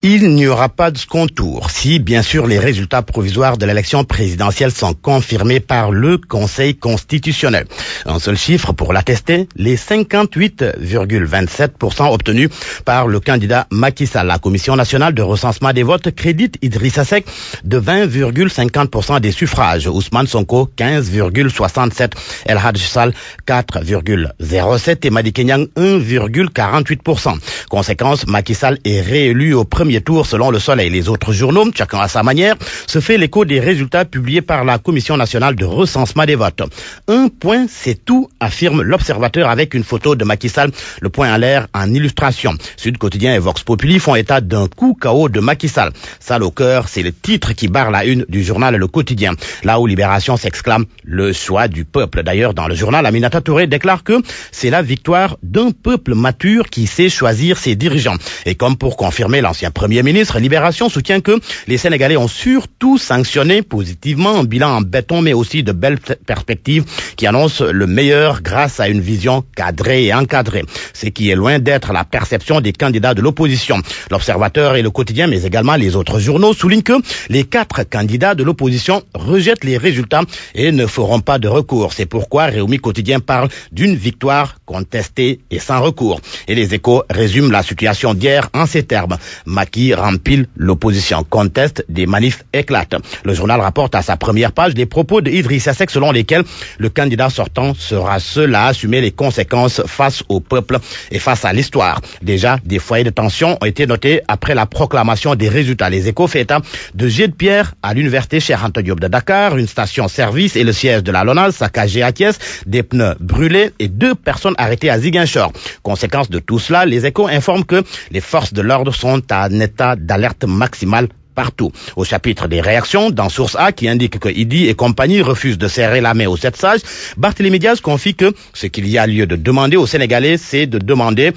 Il n'y aura pas de second tour si, bien sûr, les résultats provisoires de l'élection présidentielle sont confirmés par le Conseil constitutionnel. Un seul chiffre pour l'attester, les 58,27% obtenus par le candidat Macky Sall. La Commission nationale de recensement des votes crédite Idrissa Seck de 20,50% des suffrages, Ousmane Sonko 15,67%, El Hadji Sall 4,07% et Madické Niang 1,48%. Conséquence, Macky Sall est réélu au premier tour selon Le Soleil. Les autres journaux, chacun à sa manière, se fait l'écho des résultats publiés par la Commission nationale de recensement des votes. Un point, c'est tout, affirme l'Observateur avec une photo de Macky Sall, le poing en l'air en illustration. Sud Quotidien et Vox Populi font état d'un coup KO de Macky Sall. Sall au cœur, c'est le titre qui barre la une du journal Le Quotidien. Là où Libération s'exclame le choix du peuple. D'ailleurs, dans le journal, Aminata Touré déclare que c'est la victoire d'un peuple mature qui sait choisir ses dirigeants. Et comme pour confirmer l'ancien Premier ministre, Libération soutient que les Sénégalais ont surtout sanctionné positivement un bilan en béton, mais aussi de belles perspectives qui annoncent le meilleur grâce à une vision cadrée et encadrée. Ce qui est loin d'être la perception des candidats de l'opposition. L'Observateur et Le Quotidien, mais également les autres journaux, soulignent que les 4 candidats de l'opposition rejettent les résultats et ne feront pas de recours. C'est pourquoi Réumi Quotidien parle d'une victoire contestée et sans recours. Et les Échos résument la situation d'hier en ces termes. Macky rempile l'opposition, conteste, des manifs éclatent. Le journal rapporte à sa première page des propos d'Idrissa Seck selon lesquels le candidat sortant sera seul à assumer les conséquences face au peuple et face à l'histoire. Déjà, des foyers de tension ont été notés après la proclamation des résultats. Les Échos fait état de jets de pierre à l'université Cheikh Anta Diop de Dakar, une station-service et le siège de la LONASE saccagé à Thiès, des pneus brûlés et 2 personnes arrêtées à Ziguinchor. Conséquence de tout cela, les Échos informent que les forces de l'ordre sont en état d'alerte maximale partout. Au chapitre des réactions, dans Source A qui indique que Idi et compagnie refusent de serrer la main aux 7 sages, Barthélémy Diaz confie que ce qu'il y a lieu de demander aux Sénégalais, c'est de demander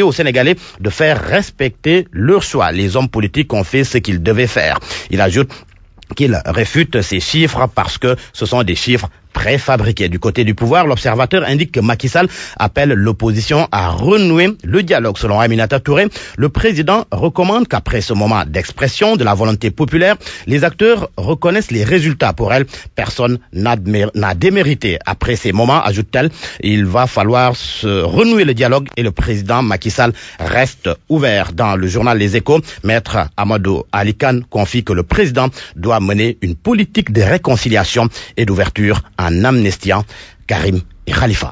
aux Sénégalais de faire respecter leur choix. Les hommes politiques ont fait ce qu'ils devaient faire. Il ajoute qu'il réfute ces chiffres parce que ce sont des chiffres préfabriqués. Du côté du pouvoir, l'Observateur indique que Macky Sall appelle l'opposition à renouer le dialogue. Selon Aminata Touré, le président recommande qu'après ce moment d'expression de la volonté populaire, les acteurs reconnaissent les résultats. Pour elle, personne n'a démérité. Après ces moments, ajoute-t-elle, il va falloir se renouer le dialogue et le président Macky Sall reste ouvert. Dans le journal Les Échos, Maître Amadou Ali Khan confie que le président doit mener une politique de réconciliation et d'ouverture en amnistiant Karim et Khalifa.